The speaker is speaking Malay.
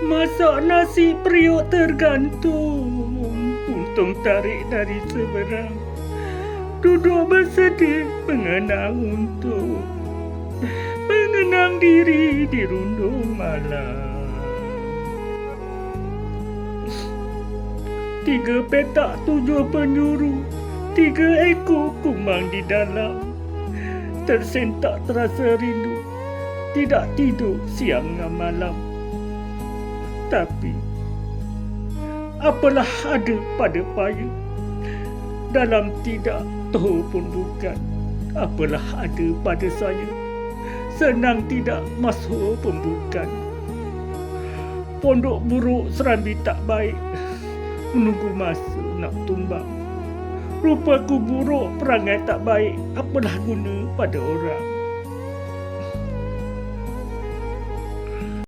Masak nasi periuk tergantung, untung tarik dari seberang. Duduk bersedih mengenang mengenang diri di rundung malam. 3 petak 7 penjuru, 3 ekor kumbang di dalam. Tersentak terasa rindu, tidak tidur siang dan malam. Tapi apalah ada pada paya, dalam tidak tahu pun bukan. Apalah ada pada saya, senang tidak masuk pun bukan. Pondok buruk serambi tak baik, menunggu masa nak tumbang. Rupaku buruk, perangai tak baik, apalah guna pada orang.